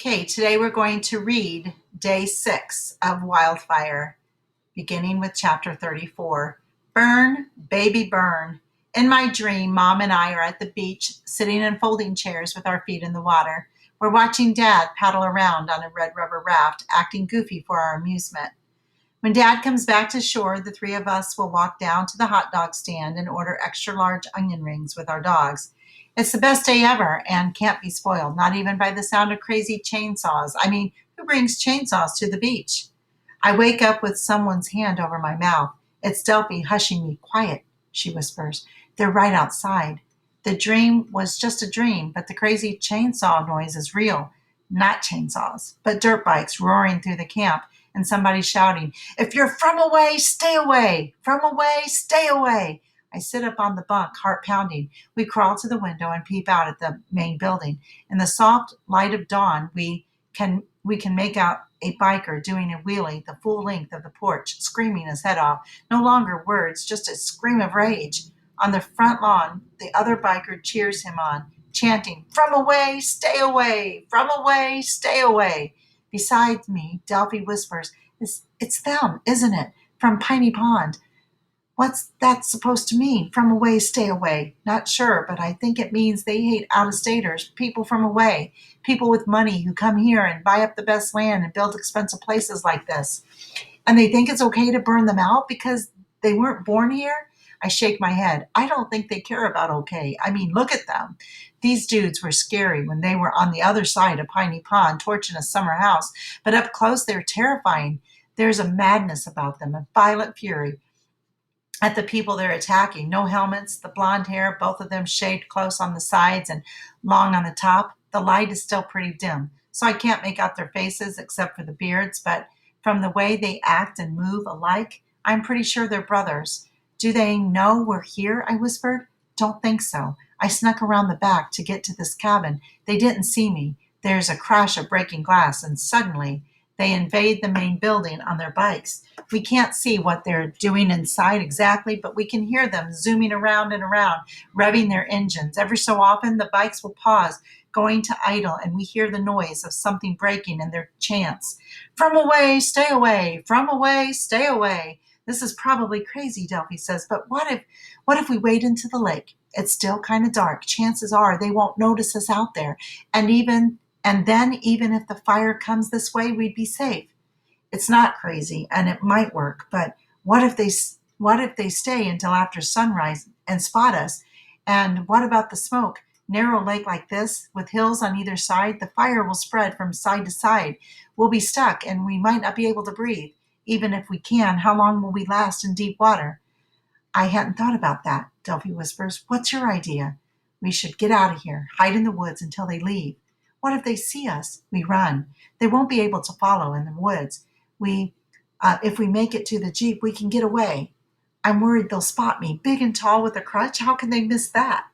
Okay, today we're going to read day 6 of Wildfire, beginning with chapter 34. Burn, baby, burn. In my dream, Mom and I are at the beach, sitting in folding chairs with our feet in the water. We're watching Dad paddle around on a red rubber raft, acting goofy for our amusement. When Dad comes back to shore, the three of us will walk down to the hot dog stand and order extra large onion rings with our dogs. It's the best day ever and can't be spoiled, not even by the sound of crazy chainsaws. I mean, who brings chainsaws to the beach? I wake up with someone's hand over my mouth. It's Delphi hushing me. Quiet, she whispers. They're right outside. The dream was just a dream, but the crazy chainsaw noise is real. Not chainsaws, but dirt bikes roaring through the camp and somebody shouting, "If you're from away, stay away! From away, stay away!" I sit up on the bunk, heart pounding. We crawl to the window and peep out at the main building. In the soft light of dawn, we can make out a biker doing a wheelie the full length of the porch, screaming his head off. No longer words, just a scream of rage. On the front lawn, the other biker cheers him on, chanting, "From away, stay away! From away, stay away!" Beside me, Delphi whispers, It's them, isn't it? From Piney Pond. What's that supposed to mean? From away, stay away. Not sure, but I think it means they hate out-of-staters, people from away, people with money who come here and buy up the best land and build expensive places like this. And they think it's okay to burn them out because they weren't born here? I shake my head. I don't think they care about okay. I mean, look at them. These dudes were scary when they were on the other side of Piney Pond torching a summer house, but up close they're terrifying. There's a madness about them, a violent fury at the people they're attacking. No helmets, the blonde hair, both of them shaved close on the sides and long on the top. The light is still pretty dim, so I can't make out their faces except for the beards, but from the way they act and move alike, I'm pretty sure they're brothers. Do they know we're here? I whispered. Don't think so. I snuck around the back to get to this cabin. They didn't see me. There's a crash of breaking glass, and suddenly they invade the main building on their bikes. We can't see what they're doing inside exactly, but we can hear them zooming around and around, revving their engines. Every so often, the bikes will pause, going to idle, and we hear the noise of something breaking in their chants. From away, stay away. From away, stay away. This is probably crazy, Delphi says, but what if we wade into the lake? It's still kind of dark. Chances are they won't notice us out there. And then even if the fire comes this way, we'd be safe. It's not crazy, and it might work, but what if they stay until after sunrise and spot us? And what about the smoke? Narrow lake like this, with hills on either side, the fire will spread from side to side. We'll be stuck, and we might not be able to breathe. Even if we can, how long will we last in deep water? I hadn't thought about that, Delphi whispers. What's your idea? We should get out of here, hide in the woods until they leave. What if they see us? We run. They won't be able to follow in the woods. If we make it to the Jeep, we can get away. I'm worried they'll spot me, big and tall with a crutch. How can they miss that?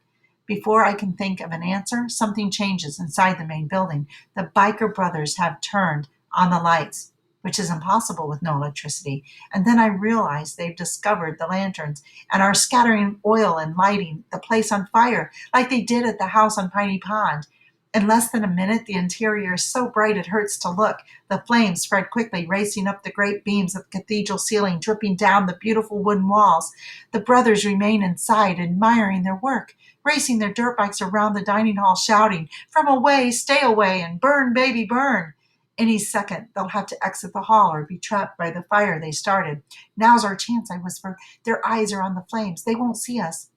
Before I can think of an answer, something changes inside the main building. The biker brothers have turned on the lights, which is impossible with no electricity. And then I realize they've discovered the lanterns and are scattering oil and lighting the place on fire, like they did at the house on Piney Pond. In less than a minute, the interior is so bright it hurts to look. The flames spread quickly, racing up the great beams of the cathedral ceiling, dripping down the beautiful wooden walls. The brothers remain inside, admiring their work, racing their dirt bikes around the dining hall, shouting, "From away, stay away, and burn, baby, burn." Any second, they'll have to exit the hall or be trapped by the fire they started. "Now's our chance," I whisper. "Their eyes are on the flames. They won't see us."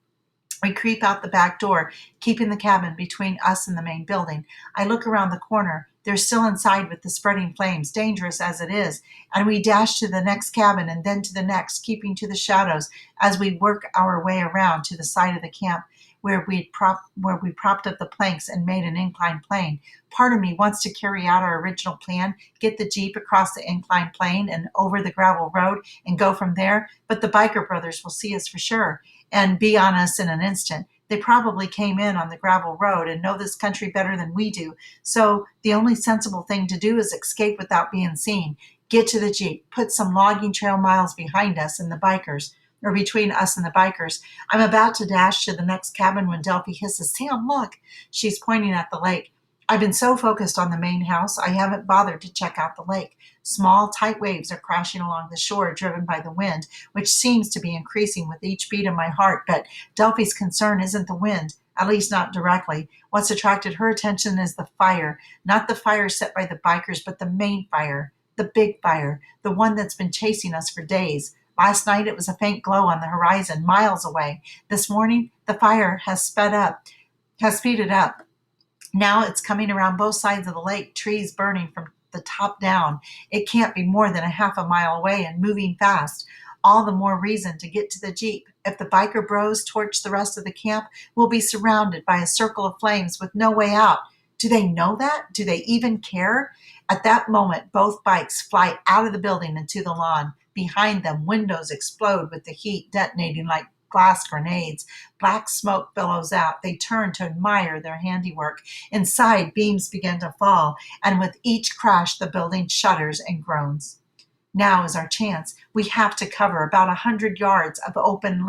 We creep out the back door, keeping the cabin between us and the main building. I look around the corner. They're still inside with the spreading flames, dangerous as it is, and we dash to the next cabin and then to the next, keeping to the shadows as we work our way around to the side of the camp where we propped up the planks and made an inclined plane. Part of me wants to carry out our original plan, get the Jeep across the inclined plane and over the gravel road and go from there, but the biker brothers will see us for sure and be on us in an instant. They probably came in on the gravel road and know this country better than we do, so the only sensible thing to do is escape without being seen. Get to the Jeep, put some logging trail miles behind us and the bikers, or between us and the bikers. I'm about to dash to the next cabin when Delphi hisses, "Sam, look!" She's pointing at the lake. I've been so focused on the main house, I haven't bothered to check out the lake. Small, tight waves are crashing along the shore, driven by the wind, which seems to be increasing with each beat of my heart. But Delphi's concern isn't the wind, at least not directly. What's attracted her attention is the fire, not the fire set by the bikers, but the main fire, the big fire, the one that's been chasing us for days. Last night it was a faint glow on the horizon, miles away. This morning the fire has speeded up. Now it's coming around both sides of the lake, trees burning from the top down. It can't be more than a half a mile away and moving fast. All the more reason to get to the Jeep. If the biker bros torch the rest of the camp, we'll be surrounded by a circle of flames with no way out. Do they know that? Do they even care? At that moment, both bikes fly out of the building into the lawn. Behind them, windows explode with the heat detonating like glass grenades. Black smoke billows out. They turn to admire their handiwork. Inside, beams begin to fall, and with each crash, the building shudders and groans. Now is our chance. We have to cover about 100 yards of open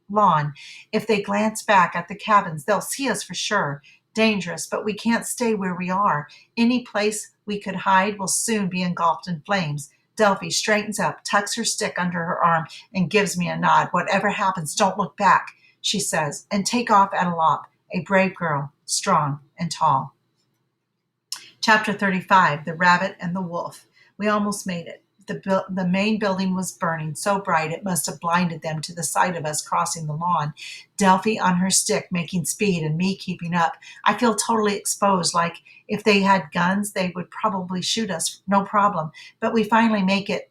lawn. If they glance back at the cabins, they'll see us for sure. Dangerous, but we can't stay where we are. Any place we could hide will soon be engulfed in flames. Delphi straightens up, tucks her stick under her arm, and gives me a nod. Whatever happens, don't look back, she says, and take off at a lop. A brave girl, strong and tall. Chapter 35, The Rabbit and the Wolf. We almost made it. The main building was burning so bright it must have blinded them to the sight of us crossing the lawn. Delphi on her stick making speed and me keeping up. I feel totally exposed, like if they had guns, they would probably shoot us, no problem. But we finally make it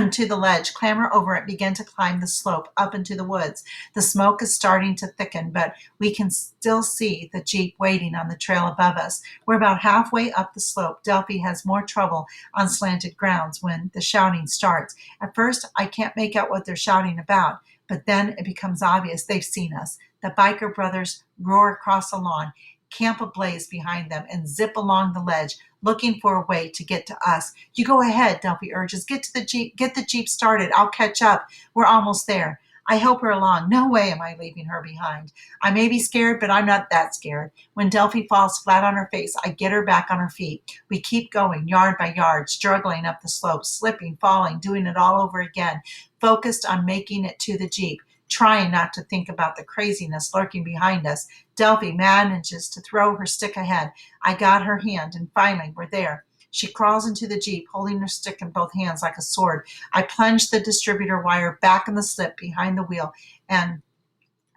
to the ledge, clamber over it, begin to climb the slope up into the woods. The smoke is starting to thicken, but we can still see the Jeep waiting on the trail above us. We're about halfway up the slope. Delphi has more trouble on slanted grounds when the shouting starts. At first, I can't make out what they're shouting about, but then it becomes obvious they've seen us. The biker brothers roar across the lawn, camp ablaze behind them, and zip along the ledge, looking for a way to get to us. You go ahead, Delphi urges. Get the Jeep started. I'll catch up. We're almost there. I help her along. No way am I leaving her behind. I may be scared, but I'm not that scared. When Delphi falls flat on her face, I get her back on her feet. We keep going, yard by yard, struggling up the slope, slipping, falling, doing it all over again, focused on making it to the Jeep, trying not to think about the craziness lurking behind us. Delphi manages to throw her stick ahead. I got her hand, and finally we're there. She crawls into the Jeep, holding her stick in both hands like a sword. I plunge the distributor wire back in the slip behind the wheel and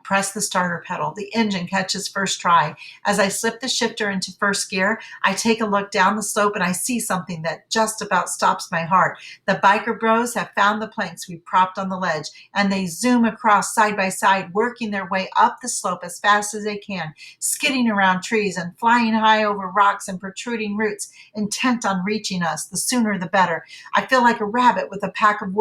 press the starter pedal. The engine catches first try. As I slip the shifter into first gear, I take a look down the slope and I see something that just about stops my heart. The biker bros have found the planks we propped on the ledge, and they zoom across side by side, working their way up the slope as fast as they can, skidding around trees and flying high over rocks and protruding roots, intent on reaching us. The sooner the better. I feel like a rabbit with a pack of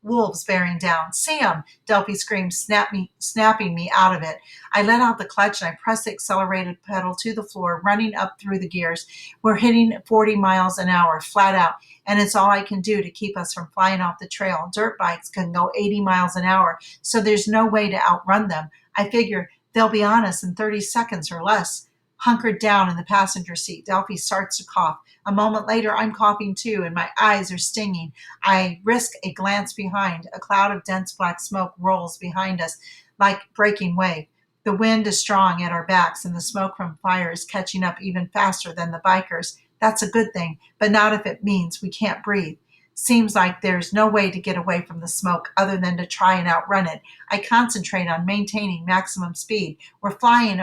wolves bearing down. Sam, Delphi screams, snapping me out of it. I let out the clutch and I press the accelerated pedal to the floor, running up through the gears. We're hitting 40 miles an hour, flat out, and it's all I can do to keep us from flying off the trail. Dirt bikes can go 80 miles an hour, so there's no way to outrun them. I figure they'll be on us in 30 seconds or less. Hunkered down in the passenger seat, Delphi starts to cough. A moment later, I'm coughing too, and my eyes are stinging. I risk a glance behind. A cloud of dense black smoke rolls behind us like breaking wave. The wind is strong at our backs, and the smoke from fire is catching up even faster than the bikers. That's a good thing, but not if it means we can't breathe. Seems like there's no way to get away from the smoke other than to try and outrun it. I concentrate on maintaining maximum speed. We're flying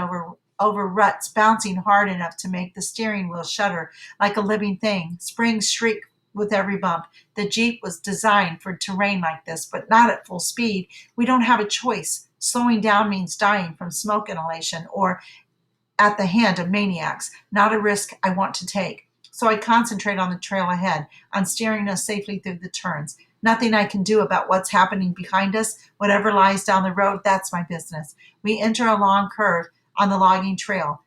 over ruts, bouncing hard enough to make the steering wheel shudder like a living thing. Springs shriek with every bump. The Jeep was designed for terrain like this, but not at full speed. We don't have a choice. Slowing down means dying from smoke inhalation or at the hand of maniacs, not a risk I want to take. So I concentrate on the trail ahead, on steering us safely through the turns. Nothing I can do about what's happening behind us. Whatever lies down the road, that's my business. We enter a long curve on the logging trail.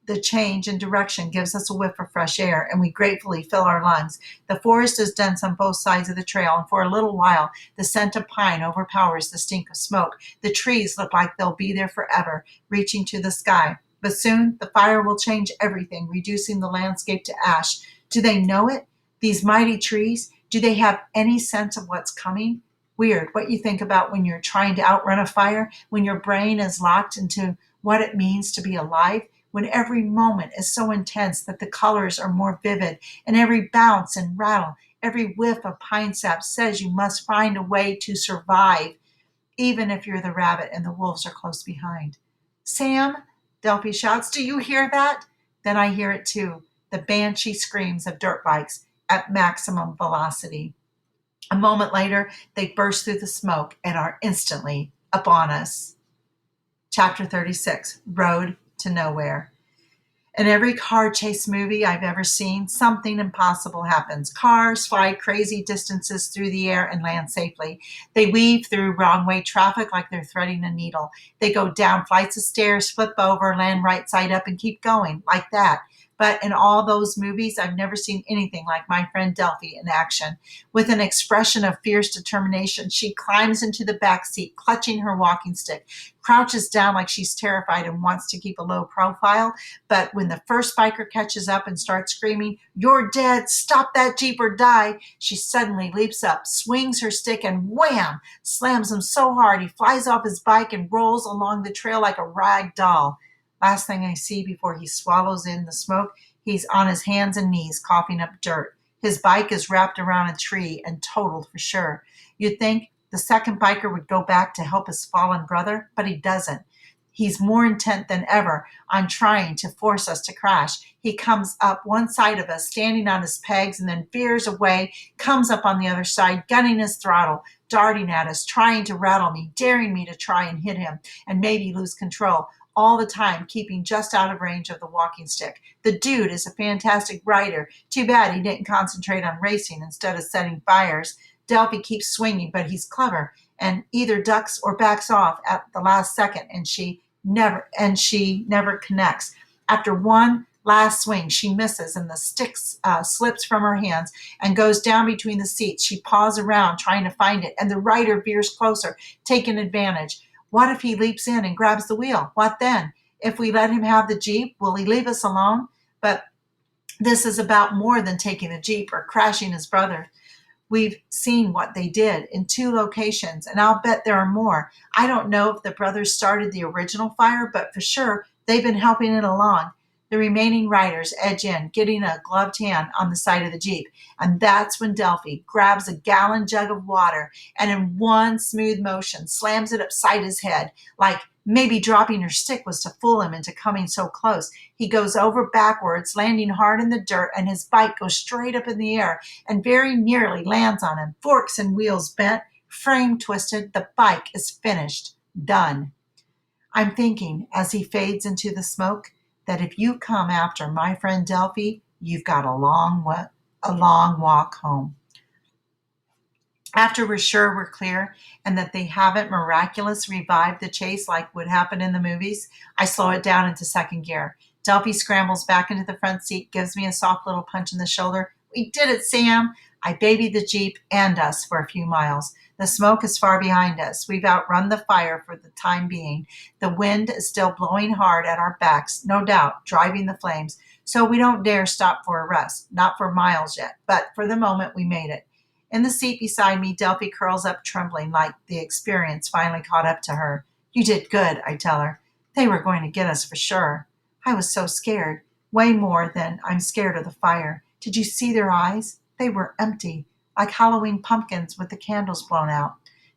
The change in direction gives us a whiff of fresh air, and we gratefully fill our lungs. The forest is dense on both sides of the trail, and for a little while, the scent of pine overpowers the stink of smoke. The trees look like they'll be there forever, reaching to the sky. But soon the fire will change everything, reducing the landscape to ash. Do they know it? These mighty trees? Do they have any sense of what's coming? Weird what you think about when you're trying to outrun a fire, when your brain is locked into what it means to be alive, when every moment is so intense that the colors are more vivid, and every bounce and rattle, every whiff of pine sap says you must find a way to survive, even if you're the rabbit and the wolves are close behind. Sam, Delphi shouts, do you hear that? Then I hear it too, the banshee screams of dirt bikes at maximum velocity. A moment later, they burst through the smoke and are instantly upon us. Chapter 36, Road to Nowhere. In every car chase movie I've ever seen, something impossible happens. Cars fly crazy distances through the air and land safely. They weave through wrong way traffic like they're threading a needle. They go down flights of stairs, flip over, land right side up, and keep going like that. But in all those movies, I've never seen anything like my friend Delphi in action. With an expression of fierce determination, she climbs into the back seat, clutching her walking stick, crouches down like she's terrified and wants to keep a low profile. But when the first biker catches up and starts screaming, "You're dead, stop that Jeep or die," she suddenly leaps up, swings her stick, and wham, slams him so hard he flies off his bike and rolls along the trail like a rag doll. Last thing I see before he swallows in the smoke, he's on his hands and knees coughing up dirt. His bike is wrapped around a tree and totaled for sure. You'd think the second biker would go back to help his fallen brother, but he doesn't. He's more intent than ever on trying to force us to crash. He comes up one side of us, standing on his pegs, and then veers away, comes up on the other side, gunning his throttle, darting at us, trying to rattle me, daring me to try and hit him, and maybe lose control, all the time keeping just out of range of the walking stick. The dude is a fantastic rider. Too bad he didn't concentrate on racing instead of setting fires. Delphi keeps swinging, but he's clever and either ducks or backs off at the last second, and she never connects. After one last swing, she misses, and the stick slips from her hands and goes down between the seats. She paws around trying to find it, and the rider veers closer, taking advantage. What if he leaps in and grabs the wheel? What then? If we let him have the Jeep, will he leave us alone? But this is about more than taking the Jeep or crashing his brother. We've seen what they did in 2 locations, and I'll bet there are more. I don't know if the brothers started the original fire, but for sure they've been helping it along. The remaining riders edge in, getting a gloved hand on the side of the Jeep. And that's when Delphi grabs a gallon jug of water and in one smooth motion slams it upside his head, like maybe dropping her stick was to fool him into coming so close. He goes over backwards, landing hard in the dirt, and his bike goes straight up in the air and very nearly lands on him. Forks and wheels bent, frame twisted, the bike is finished. Done. I'm thinking, as he fades into the smoke, that if you come after my friend Delphi, you've got a long walk home. After we're sure we're clear and that they haven't miraculously revived the chase like would happen in the movies, I slow it down into second gear. Delphi scrambles back into the front seat, gives me a soft little punch in the shoulder. We did it, Sam. I baby the Jeep and us for a few miles. The smoke is far behind us. We've outrun the fire for the time being. The wind is still blowing hard at our backs, no doubt, driving the flames. So we don't dare stop for a rest. Not for miles yet, but for the moment we made it. In the seat beside me, Delphi curls up trembling like the experience finally caught up to her. You did good, I tell her. They were going to get us for sure. I was so scared, way more than I'm scared of the fire. Did you see their eyes? They were empty, like Halloween pumpkins with the candles blown out.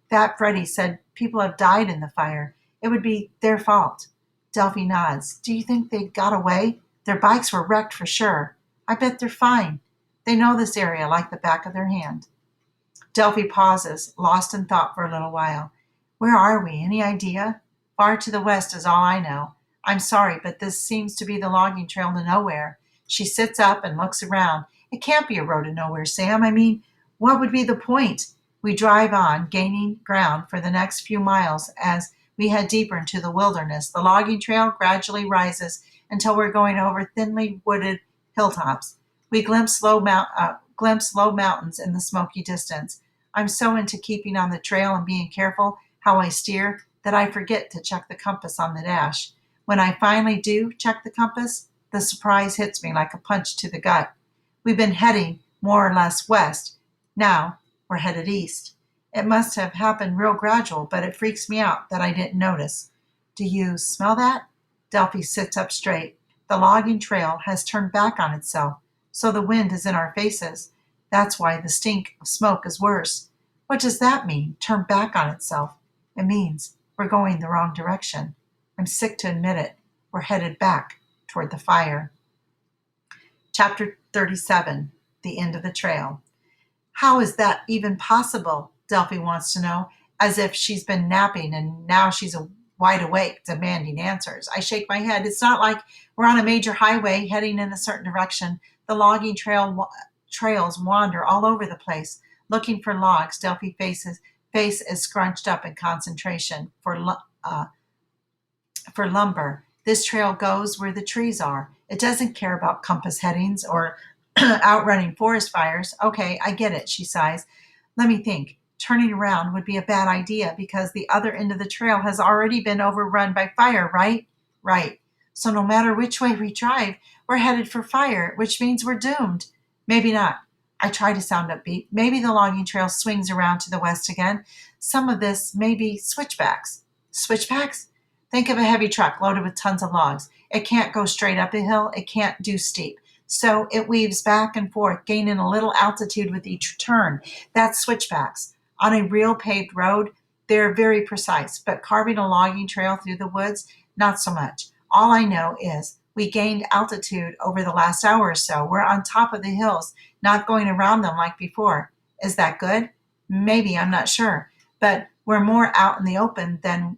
Fat Freddy said people have died in the fire. It would be their fault. Delphi nods. Do you think they got away? Their bikes were wrecked for sure. I bet they're fine. They know this area like the back of their hand. Delphi pauses, lost in thought for a little while. Where are we? Any idea? Far to the west is all I know. I'm sorry, but this seems to be the logging trail to nowhere. She sits up and looks around. It can't be a road to nowhere, Sam. I mean, what would be the point? We drive on, gaining ground for the next few miles as we head deeper into the wilderness. The logging trail gradually rises until we're going over thinly wooded hilltops. We glimpse low mountains in the smoky distance. I'm so into keeping on the trail and being careful how I steer that I forget to check the compass on the dash. When I finally do check the compass, the surprise hits me like a punch to the gut. We've been heading more or less west. Now we're headed east. It must have happened real gradual, but it freaks me out that I didn't notice. Do you smell that? Delphi sits up straight. The logging trail has turned back on itself, so the wind is in our faces. That's why the stink of smoke is worse. What does that mean, turn back on itself? It means we're going the wrong direction. I'm sick to admit it. We're headed back toward the fire. Chapter 37, The End of the Trail. How is that even possible? Delphi wants to know, as if she's been napping and now she's wide awake, demanding answers. I shake my head. It's not like we're on a major highway heading in a certain direction. The logging trails wander all over the place, looking for logs. Delphi's face is scrunched up in concentration for lumber. This trail goes where the trees are. It doesn't care about compass headings or outrunning forest fires. Okay, I get it, she sighs. Let me think. Turning around would be a bad idea because the other end of the trail has already been overrun by fire, right? Right. So no matter which way we drive, we're headed for fire, which means we're doomed. Maybe not. I try to sound upbeat. Maybe the logging trail swings around to the west again. Some of this may be switchbacks. Switchbacks? Think of a heavy truck loaded with tons of logs. It can't go straight up a hill. It can't do steep. So it weaves back and forth, gaining a little altitude with each turn. That's switchbacks. On a real paved road, they're very precise, but carving a logging trail through the woods, not so much. All I know is we gained altitude over the last hour or so. We're on top of the hills, not going around them like before. Is that good? Maybe, I'm not sure. But we're more out in the open than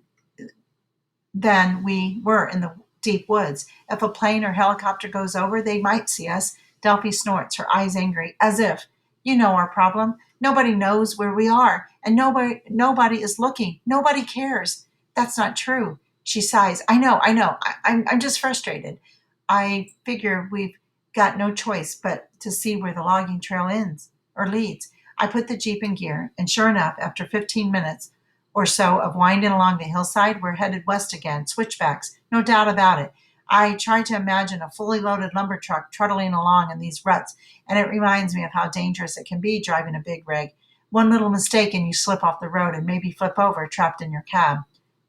we were in the deep woods. If a plane or helicopter goes over, they might see us. Delphi snorts, her eyes angry, as if, you know our problem. Nobody knows where we are, and nobody is looking. Nobody cares. That's not true. She sighs. I know. I'm just frustrated. I figure we've got no choice but to see where the logging trail ends or leads. I put the Jeep in gear, and sure enough, after 15 minutes or so of winding along the hillside, we're headed west again, switchbacks, no doubt about it. I try to imagine a fully loaded lumber truck trundling along in these ruts, and it reminds me of how dangerous it can be driving a big rig. One little mistake and you slip off the road and maybe flip over, trapped in your cab.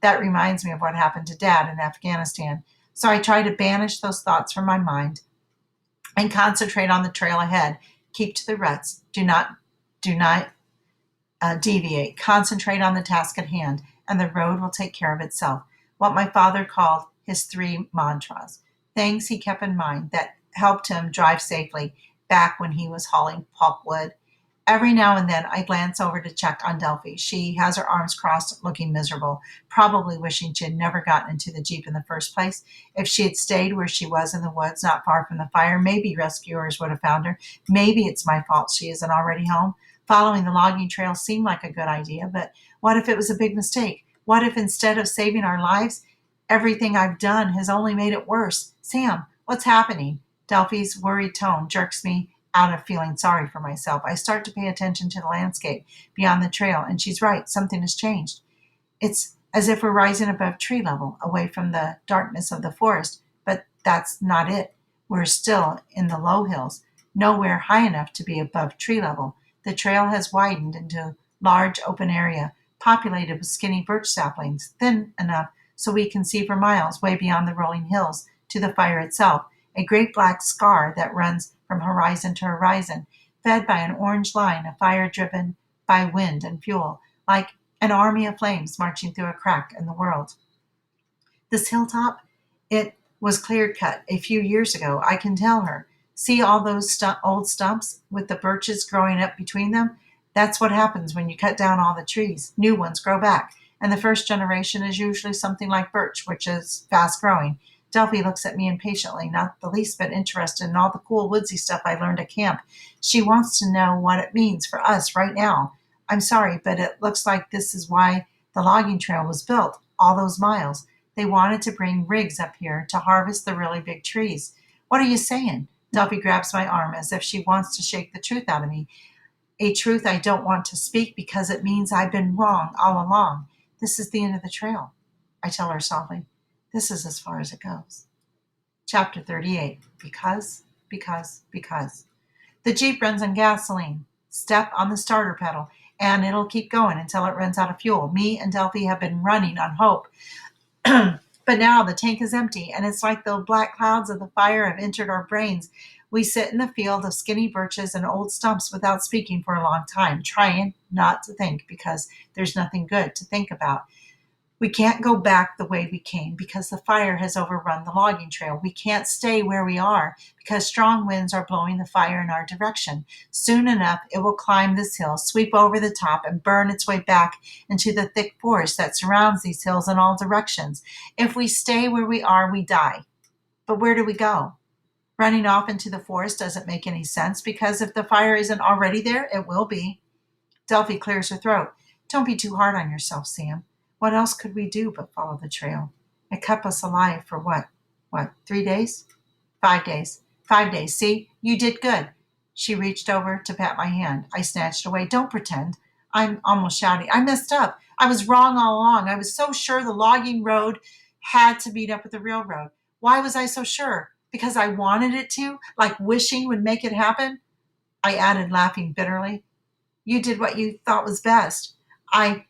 That reminds me of what happened to Dad in Afghanistan. So I try to banish those thoughts from my mind and concentrate on the trail ahead. Keep to the ruts. Do not deviate. Concentrate on the task at hand, and the road will take care of itself. What my father called his three mantras. Things he kept in mind that helped him drive safely back when he was hauling pulpwood. Every now and then I glance over to check on Delphi. She has her arms crossed, looking miserable, probably wishing she had never gotten into the Jeep in the first place. If she had stayed where she was in the woods, not far from the fire, maybe rescuers would have found her. Maybe it's my fault she isn't already home. Following the logging trail seemed like a good idea, but what if it was a big mistake? What if instead of saving our lives, everything I've done has only made it worse? Sam, what's happening? Delphi's worried tone jerks me out of feeling sorry for myself. I start to pay attention to the landscape beyond the trail, and she's right, something has changed. It's as if we're rising above tree level, away from the darkness of the forest, but that's not it. We're still in the low hills, nowhere high enough to be above tree level. The trail has widened into a large open area, populated with skinny birch saplings, thin enough so we can see for miles way beyond the rolling hills to the fire itself, a great black scar that runs from horizon to horizon, fed by an orange line of fire driven by wind and fuel, like an army of flames marching through a crack in the world. This hilltop, it was clear cut a few years ago, I can tell her. See all those old stumps with the birches growing up between them? That's what happens when you cut down all the trees. New ones grow back, and the first generation is usually something like birch, which is fast growing. Delphi looks at me impatiently, not the least bit interested in all the cool woodsy stuff I learned at camp. She wants to know what it means for us right now. I'm sorry, but it looks like this is why the logging trail was built, all those miles. They wanted to bring rigs up here to harvest the really big trees. What are you saying? Delphi grabs my arm as if she wants to shake the truth out of me. A truth I don't want to speak because it means I've been wrong all along. This is the end of the trail, I tell her softly. This is as far as it goes. Chapter 38. Because. The Jeep runs on gasoline. Step on the starter pedal, and it'll keep going until it runs out of fuel. Me and Delphi have been running on hope. But now the tank is empty, and it's like the black clouds of the fire have entered our brains. We sit in the field of skinny birches and old stumps without speaking for a long time, trying not to think because there's nothing good to think about. We can't go back the way we came because the fire has overrun the logging trail. We can't stay where we are because strong winds are blowing the fire in our direction. Soon enough, it will climb this hill, sweep over the top, and burn its way back into the thick forest that surrounds these hills in all directions. If we stay where we are, we die. But where do we go? Running off into the forest doesn't make any sense because if the fire isn't already there, it will be. Delphi clears her throat. Don't be too hard on yourself, Sam. What else could we do but follow the trail? It kept us alive for what? 3 days? 5 days. 5 days. See, you did good. She reached over to pat my hand. I snatched away. Don't pretend. I'm almost shouting. I messed up. I was wrong all along. I was so sure the logging road had to meet up with the railroad. Why was I so sure? Because I wanted it to? Like wishing would make it happen? I added, laughing bitterly. You did what you thought was best. I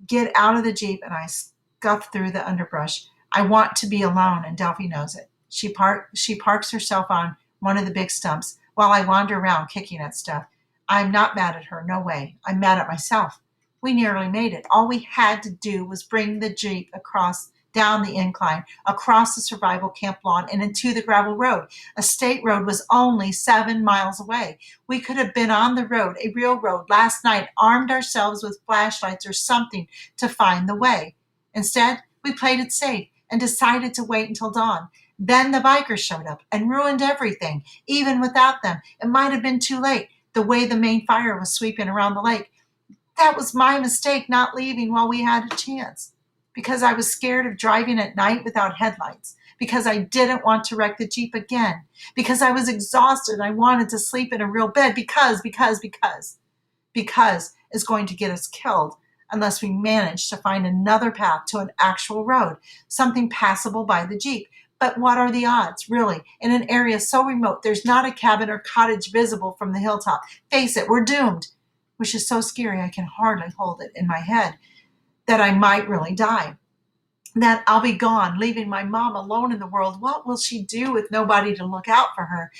get out of the Jeep and I scuff through the underbrush. I want to be alone, and Delphi knows it. She parks herself on one of the big stumps while I wander around kicking at stuff. I'm not mad at her, no way. I'm mad at myself. We nearly made it. All we had to do was bring the Jeep down the incline, across the survival camp lawn, and into the gravel road. A state road was only 7 miles away. We could have been on the road, a real road, last night, armed ourselves with flashlights or something to find the way. Instead, we played it safe and decided to wait until dawn. Then the bikers showed up and ruined everything. Even without them, it might have been too late, the way the main fire was sweeping around the lake. That was my mistake, not leaving while we had a chance. Because I was scared of driving at night without headlights, because I didn't want to wreck the Jeep again, because I was exhausted and I wanted to sleep in a real bed, because is going to get us killed unless we manage to find another path to an actual road, something passable by the Jeep. But what are the odds, really, in an area so remote there's not a cabin or cottage visible from the hilltop? Face it, we're doomed, which is so scary I can hardly hold it in my head. That I might really die, that I'll be gone, leaving my mom alone in the world. What will she do with nobody to look out for her?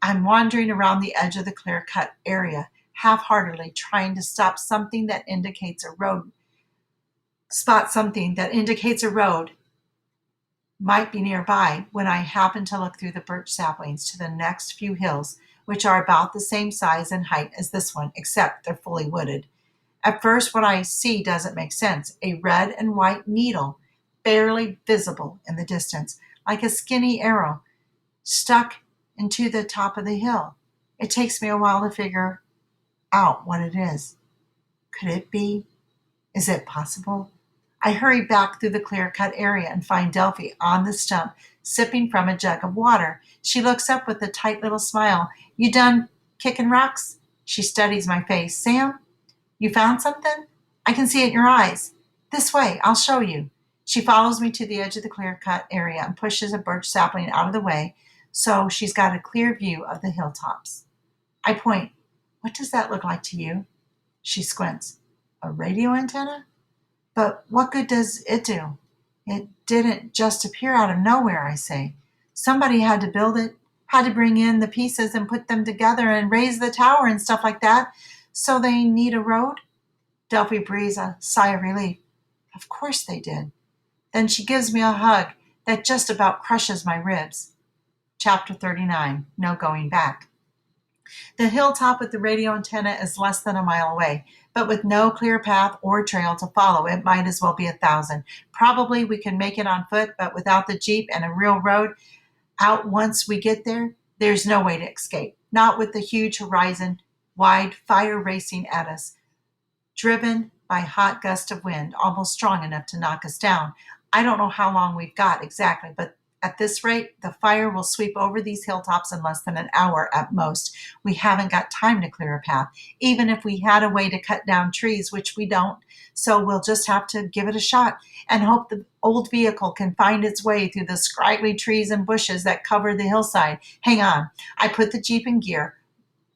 I'm wandering around the edge of the clear-cut area, half-heartedly trying to spot something that indicates a road might be nearby, when I happen to look through the birch saplings to the next few hills, which are about the same size and height as this one, except they're fully wooded. At first, what I see doesn't make sense. A red and white needle, barely visible in the distance, like a skinny arrow, stuck into the top of the hill. It takes me a while to figure out what it is. Could it be? Is it possible? I hurry back through the clear-cut area and find Delphi on the stump, sipping from a jug of water. She looks up with a tight little smile. You done kicking rocks? She studies my face. Sam? You found something? I can see it in your eyes. This way, I'll show you. She follows me to the edge of the clear-cut area and pushes a birch sapling out of the way so she's got a clear view of the hilltops. I point. What does that look like to you? She squints. A radio antenna? But what good does it do? It didn't just appear out of nowhere, I say. Somebody had to build it, had to bring in the pieces and put them together and raise the tower and stuff like that. So they need a road? Delphi breathes a sigh of relief. Of course they did. Then she gives me a hug that just about crushes my ribs. Chapter 39, No Going Back. The hilltop with the radio antenna is less than a mile away, but with no clear path or trail to follow, it might as well be 1,000. Probably we can make it on foot, but without the Jeep and a real road out once we get there, there's no way to escape. Not with the huge horizon, wide fire racing at us, driven by hot gust of wind, almost strong enough to knock us down. I don't know how long we've got exactly, but At this rate, the fire will sweep over these hilltops in less than an hour at most. We haven't got time to clear a path, even if we had a way to cut down trees, which we don't. So we'll just have to give it a shot and hope the old vehicle can find its way through the scraggly trees and bushes that cover the hillside. Hang on. I put the Jeep in gear.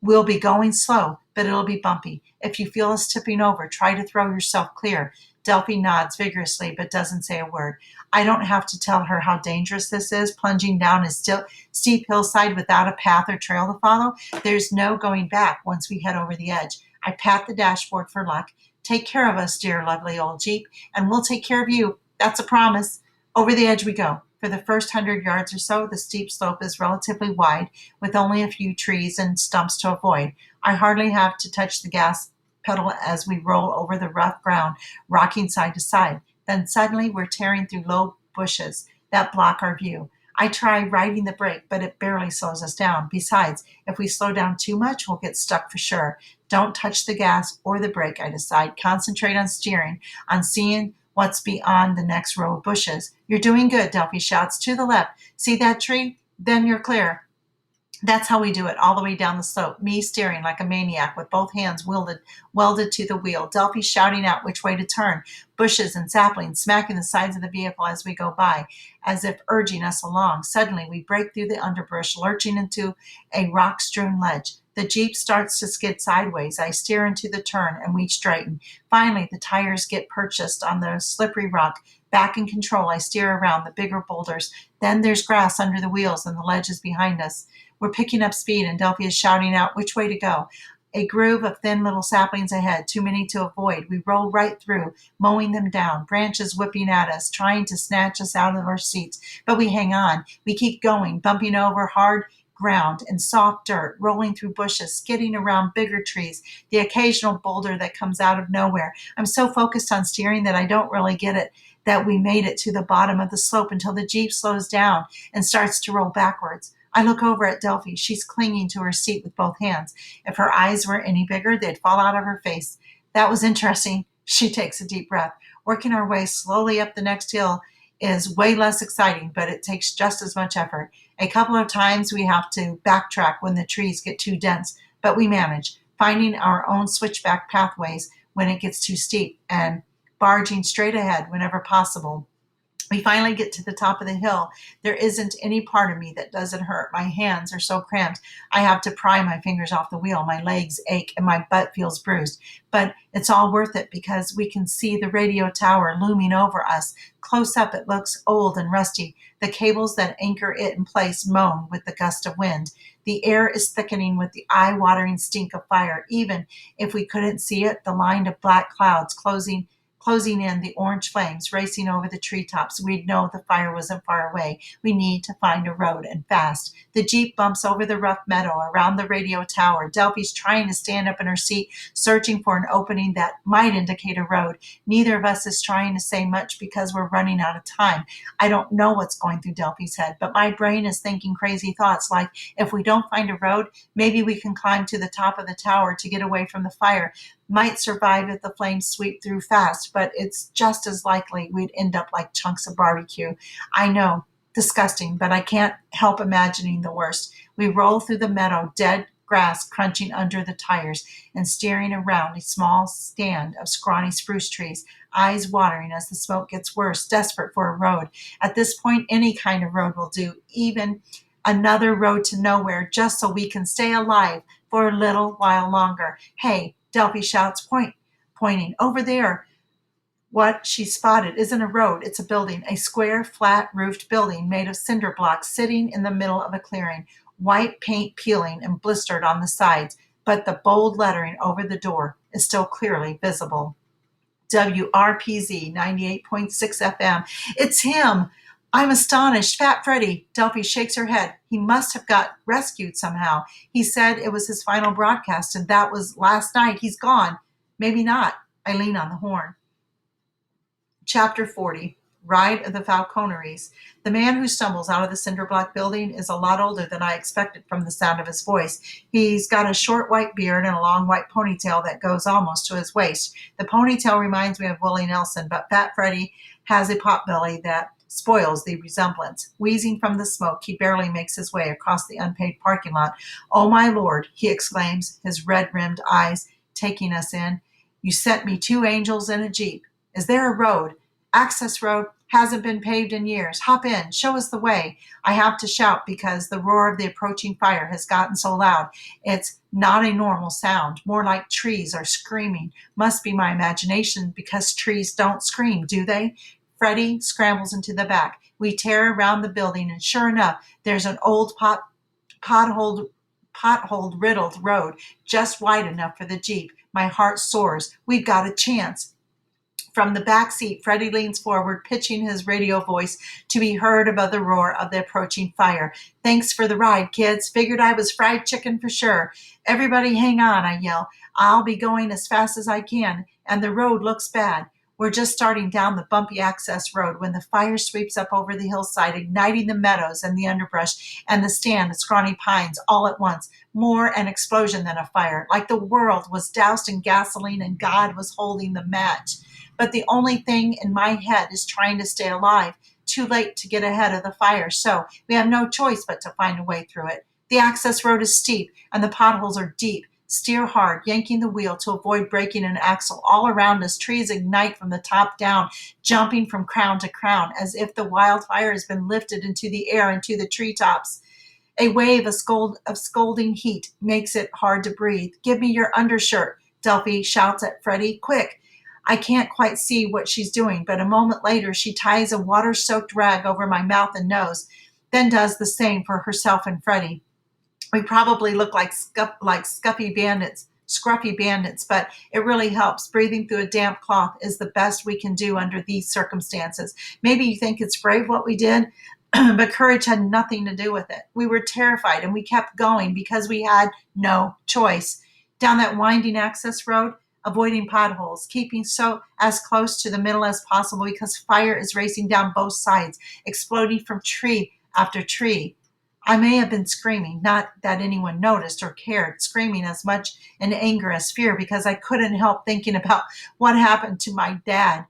We'll be going slow, but it'll be bumpy. If you feel us tipping over, try to throw yourself clear. Delphi nods vigorously, but doesn't say a word. I don't have to tell her how dangerous this is, plunging down a steep hillside without a path or trail to follow. There's no going back once we head over the edge. I pat the dashboard for luck. Take care of us, dear lovely old Jeep, and we'll take care of you. That's a promise. Over the edge we go. For the first 100 yards or so, the steep slope is relatively wide, with only a few trees and stumps to avoid. I hardly have to touch the gas pedal as we roll over the rough ground, rocking side to side. Then suddenly we're tearing through low bushes that block our view. I try riding the brake, but it barely slows us down. Besides, if we slow down too much, we'll get stuck for sure. Don't touch the gas or the brake, I decide. Concentrate on steering, on seeing what's beyond the next row of bushes. You're doing good, Delphi shouts. To the left. See that tree? Then you're clear. That's how we do it, all the way down the slope, me steering like a maniac with both hands welded to the wheel, Delphi shouting out which way to turn, bushes and saplings smacking the sides of the vehicle as we go by, as if urging us along. Suddenly, we break through the underbrush, lurching into a rock-strewn ledge. The Jeep starts to skid sideways. I steer into the turn, and we straighten. Finally, the tires get purchased on the slippery rock. Back in control, I steer around the bigger boulders. Then there's grass under the wheels, and the ledge is behind us. We're picking up speed, and Delphi is shouting out which way to go. A groove of thin little saplings ahead, too many to avoid. We roll right through, mowing them down, branches whipping at us, trying to snatch us out of our seats. But we hang on. We keep going, bumping over hard ground and soft dirt, rolling through bushes, skidding around bigger trees, the occasional boulder that comes out of nowhere. I'm so focused on steering that I don't really get it that we made it to the bottom of the slope until the Jeep slows down and starts to roll backwards. I look over at Delphi. She's clinging to her seat with both hands. If her eyes were any bigger, they'd fall out of her face. That was interesting. She takes a deep breath. Working our way slowly up the next hill is way less exciting, but it takes just as much effort. A couple of times we have to backtrack when the trees get too dense, but we manage, finding our own switchback pathways when it gets too steep and barging straight ahead whenever possible. We finally get to the top of the hill. There isn't any part of me that doesn't hurt. My hands are so cramped, I have to pry my fingers off the wheel. My legs ache and my butt feels bruised. But it's all worth it because we can see the radio tower looming over us. Close up, it looks old and rusty. The cables that anchor it in place moan with the gust of wind. The air is thickening with the eye-watering stink of fire. Even if we couldn't see it, the line of black clouds closing in, the orange flames racing over the treetops, we'd know the fire wasn't far away. We need to find a road, and fast. The Jeep bumps over the rough meadow around the radio tower. Delphi's trying to stand up in her seat, searching for an opening that might indicate a road. Neither of us is trying to say much because we're running out of time. I don't know what's going through Delphi's head, but my brain is thinking crazy thoughts like, if we don't find a road, maybe we can climb to the top of the tower to get away from the fire. Might survive if the flames sweep through fast, but it's just as likely we'd end up like chunks of barbecue. I know, disgusting, but I can't help imagining the worst. We roll through the meadow, dead grass crunching under the tires, and steering around a small stand of scrawny spruce trees, eyes watering as the smoke gets worse, desperate for a road. At this point, any kind of road will do, even another road to nowhere, just so we can stay alive for a little while longer. Hey, Delphi shouts, pointing. Over there. What she spotted isn't a road, it's a building, a square, flat-roofed building made of cinder blocks sitting in the middle of a clearing, white paint peeling and blistered on the sides, but the bold lettering over the door is still clearly visible. WRPZ 98.6 FM. It's him! I'm astonished. Fat Freddy. Delphi shakes her head. He must have got rescued somehow. He said it was his final broadcast, and that was last night. He's gone. Maybe not. I lean on the horn. Chapter 40. Ride of the Falconeries. The man who stumbles out of the cinder block building is a lot older than I expected from the sound of his voice. He's got a short white beard and a long white ponytail that goes almost to his waist. The ponytail reminds me of Willie Nelson, but Fat Freddy has a potbelly that spoils the resemblance. Wheezing from the smoke, he barely makes his way across the unpaved parking lot. "Oh, my Lord," he exclaims, his red-rimmed eyes taking us in. "You sent me two angels in a Jeep. Is there a road? Access road hasn't been paved in years. Hop in. Show us the way." I have to shout because the roar of the approaching fire has gotten so loud. It's not a normal sound, more like trees are screaming. Must be my imagination because trees don't scream, do they? Freddie scrambles into the back. We tear around the building, and sure enough, there's an old pothole riddled road just wide enough for the Jeep. My heart soars. We've got a chance. From the back seat, Freddie leans forward, pitching his radio voice to be heard above the roar of the approaching fire. "Thanks for the ride, kids. Figured I was fried chicken for sure." "Everybody hang on," I yell. "I'll be going as fast as I can, and the road looks bad." We're just starting down the bumpy access road when the fire sweeps up over the hillside, igniting the meadows and the underbrush and the stand of scrawny pines all at once. More an explosion than a fire, like the world was doused in gasoline and God was holding the match. But the only thing in my head is trying to stay alive. Too late to get ahead of the fire, so we have no choice but to find a way through it. The access road is steep and the potholes are deep. Steer hard, yanking the wheel to avoid breaking an axle. All around us, trees ignite from the top down, jumping from crown to crown, as if the wildfire has been lifted into the air into the treetops. A wave of scolding heat makes it hard to breathe. "Give me your undershirt," Delphi shouts at Freddie. "Quick!" I can't quite see what she's doing, but a moment later she ties a water-soaked rag over my mouth and nose, then does the same for herself and Freddie. We probably look like scruffy bandits, but it really helps. Breathing through a damp cloth is the best we can do under these circumstances. Maybe you think it's brave what we did, but courage had nothing to do with it. We were terrified and we kept going because we had no choice. Down that winding access road, avoiding potholes, keeping so as close to the middle as possible because fire is racing down both sides, exploding from tree after tree. I may have been screaming, not that anyone noticed or cared, screaming as much in anger as fear because I couldn't help thinking about what happened to my dad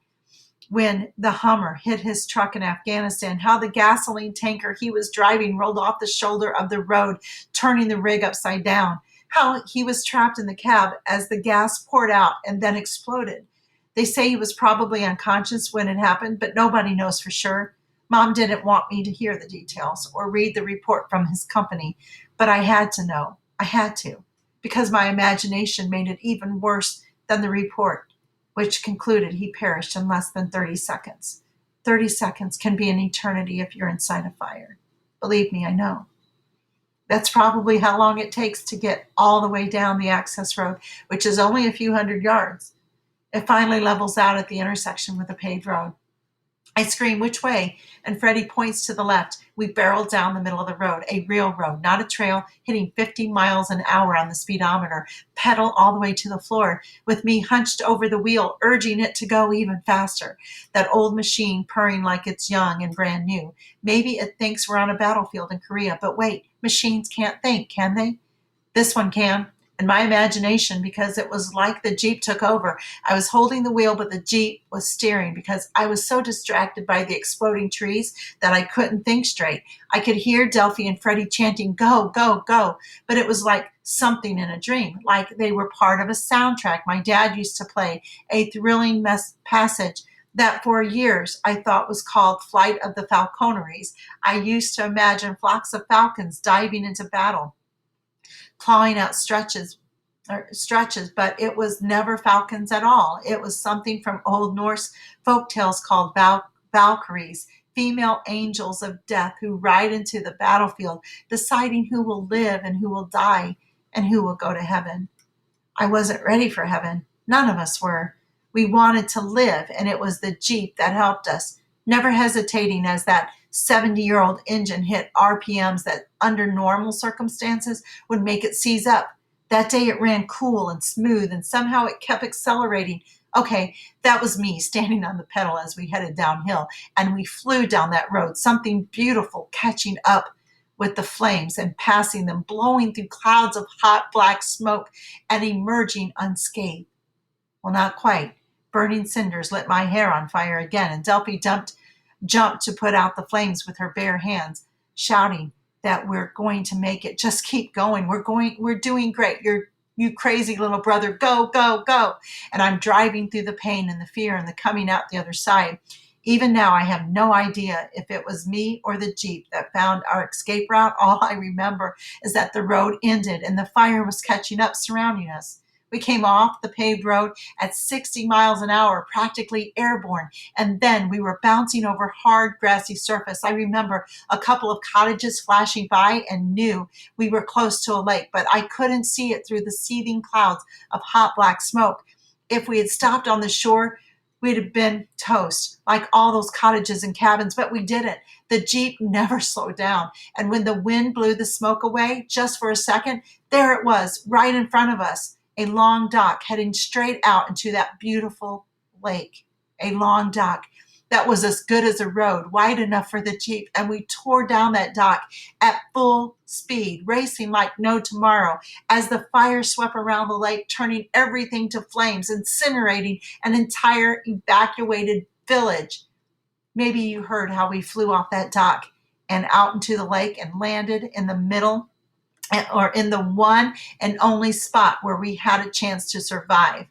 when the Hummer hit his truck in Afghanistan, how the gasoline tanker he was driving rolled off the shoulder of the road, turning the rig upside down, how he was trapped in the cab as the gas poured out and then exploded. They say he was probably unconscious when it happened, but nobody knows for sure. Mom didn't want me to hear the details or read the report from his company, but I had to know. I had to, because my imagination made it even worse than the report, which concluded he perished in less than 30 seconds. 30 seconds can be an eternity if you're inside a fire. Believe me, I know. That's probably how long it takes to get all the way down the access road, which is only a few hundred yards. It finally levels out at the intersection with a paved road. I scream, "Which way?" And Freddie points to the left. We barrel down the middle of the road, a real road, not a trail, hitting 50 miles an hour on the speedometer, pedal all the way to the floor, with me hunched over the wheel, urging it to go even faster. That old machine purring like it's young and brand new. Maybe it thinks we're on a battlefield in Korea, but wait, machines can't think, can they? This one can. In my imagination, because it was like the Jeep took over. I was holding the wheel, but the Jeep was steering because I was so distracted by the exploding trees that I couldn't think straight. I could hear Delphi and Freddie chanting, "Go, go, go," but it was like something in a dream, like they were part of a soundtrack my dad used to play, a thrilling passage that for years I thought was called Flight of the Falconeries. I used to imagine flocks of falcons diving into battle, clawing out stretches, but it was never falcons at all. It was something from Old Norse folk tales called Valkyries, female angels of death who ride into the battlefield, deciding who will live and who will die and who will go to heaven. I wasn't ready for heaven. None of us were. We wanted to live, and it was the Jeep that helped us, never hesitating as that 70-year-old engine hit RPMs that under normal circumstances would make it seize up. That day it ran cool and smooth, and somehow it kept accelerating. Okay, that was me standing on the pedal as we headed downhill, and we flew down that road, something beautiful catching up with the flames and passing them, blowing through clouds of hot black smoke and emerging unscathed. Well, not quite. Burning cinders lit my hair on fire again, and Delphi dumped jumped to put out the flames with her bare hands, shouting that we're going to make it. Just keep going. We're doing great. You crazy little brother. Go, go, go. And I'm driving through the pain and the fear and the coming out the other side. Even now, I have no idea if it was me or the Jeep that found our escape route. All I remember is that the road ended and the fire was catching up, surrounding us. We came off the paved road at 60 miles an hour, practically airborne, and then we were bouncing over hard, grassy surface. I remember a couple of cottages flashing by and knew we were close to a lake, but I couldn't see it through the seething clouds of hot black smoke. If we had stopped on the shore, we'd have been toast, like all those cottages and cabins, but we didn't. The Jeep never slowed down. And when the wind blew the smoke away, just for a second, there it was, right in front of us, a long dock heading straight out into that beautiful lake. A long dock that was as good as a road, wide enough for the Jeep. And we tore down that dock at full speed, racing like no tomorrow, as the fire swept around the lake, turning everything to flames, incinerating an entire evacuated village. Maybe you heard how we flew off that dock and out into the lake and landed in the middle, or in the one and only spot where we had a chance to survive.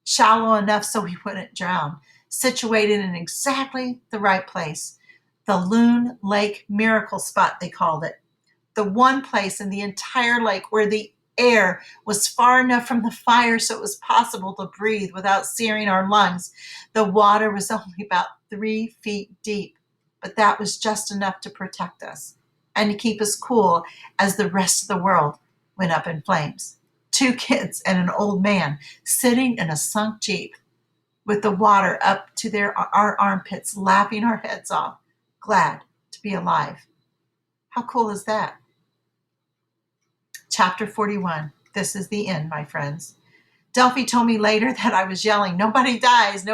Shallow enough so we wouldn't drown, situated in exactly the right place. The Loon Lake Miracle Spot, they called it. The one place in the entire lake where the air was far enough from the fire so it was possible to breathe without searing our lungs. The water was only about 3 feet deep, but that was just enough to protect us and to keep us cool as the rest of the world went up in flames. 2 kids and an old man sitting in a sunk Jeep with the water up to our armpits, laughing our heads off, glad to be alive. How cool is that? Chapter 41. This is the end, my friends. Delphi told me later that I was yelling, nobody dies,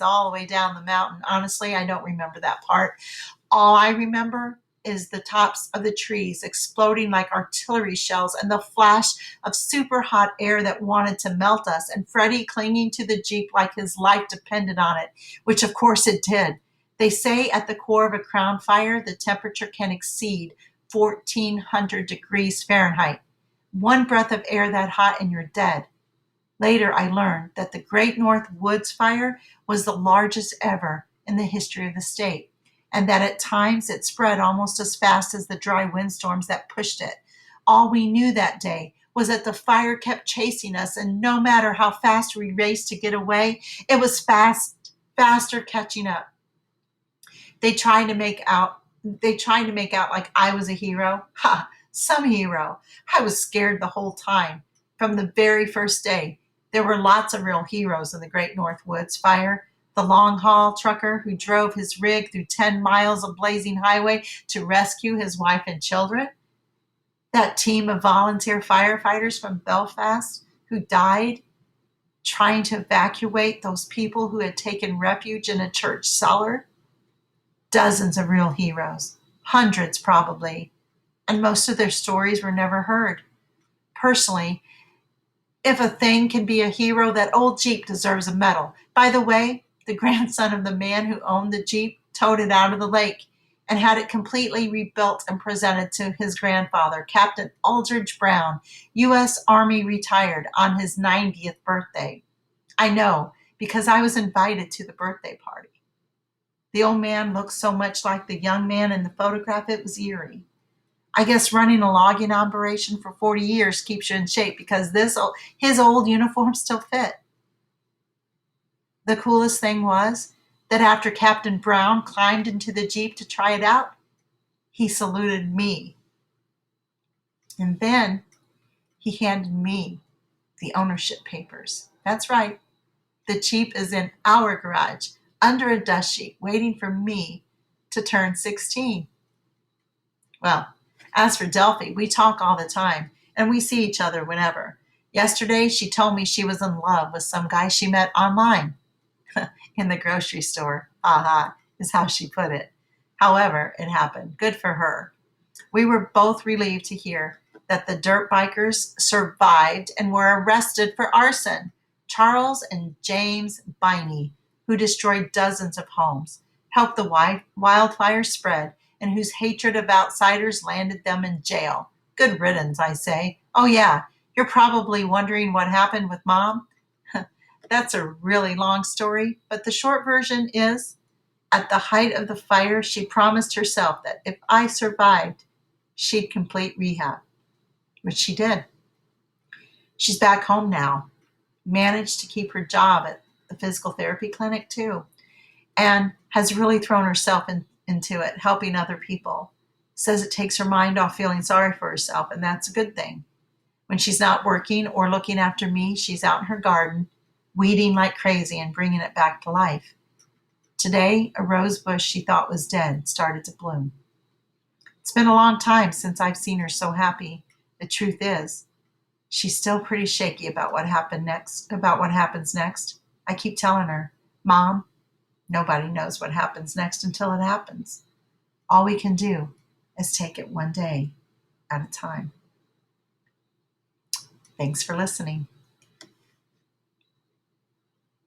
all the way down the mountain. Honestly, I don't remember that part. All I remember is the tops of the trees exploding like artillery shells and the flash of super hot air that wanted to melt us, and Freddie clinging to the Jeep like his life depended on it, which of course it did. They say at the core of a crown fire, the temperature can exceed 1,400 degrees Fahrenheit. One breath of air that hot and you're dead. Later, I learned that the Great North Woods Fire was the largest ever in the history of the state, and that at times it spread almost as fast as the dry windstorms that pushed it. All we knew that day was that the fire kept chasing us, and no matter how fast we raced to get away, it was faster catching up. They tried to make out like I was a hero. Ha, some hero. I was scared the whole time. From the very first day, there were lots of real heroes in the Great North Woods Fire. The long haul trucker who drove his rig through 10 miles of blazing highway to rescue his wife and children. That team of volunteer firefighters from Belfast who died trying to evacuate those people who had taken refuge in a church cellar. Dozens of real heroes, hundreds probably, and most of their stories were never heard. Personally, if a thing can be a hero, that old Jeep deserves a medal. By the way, the grandson of the man who owned the Jeep towed it out of the lake and had it completely rebuilt and presented to his grandfather, Captain Aldridge Brown, U.S. Army retired, on his 90th birthday. I know, because I was invited to the birthday party. The old man looked so much like the young man in the photograph, it was eerie. I guess running a logging operation for 40 years keeps you in shape, because his old uniform still fit. The coolest thing was that after Captain Brown climbed into the Jeep to try it out, he saluted me. And then he handed me the ownership papers. That's right. The Jeep is in our garage, under a dust sheet, waiting for me to turn 16. Well, as for Delphi, we talk all the time, and we see each other whenever. Yesterday, she told me she was in love with some guy she met online. In the grocery store. Aha, is how she put it. However, it happened. Good for her. We were both relieved to hear that the dirt bikers survived and were arrested for arson. Charles and James Biney, who destroyed dozens of homes. helped the wildfire spread, and whose hatred of outsiders landed them in jail. Good riddance, I say. Oh, yeah, you're probably wondering what happened with Mom. That's a really long story, but the short version is at the height of the fire, she promised herself that if I survived, she'd complete rehab, which she did. She's back home now, managed to keep her job at the physical therapy clinic too, and has really thrown herself into it, helping other people. Says it takes her mind off feeling sorry for herself, and that's a good thing. When she's not working or looking after me, she's out in her garden, weeding like crazy and bringing it back to life. Today, a rose bush she thought was dead started to bloom. It's been a long time since I've seen her so happy. The truth is, she's still pretty shaky about what happens next. I keep telling her, Mom, nobody knows what happens next until it happens. All we can do is take it one day at a time. Thanks for listening.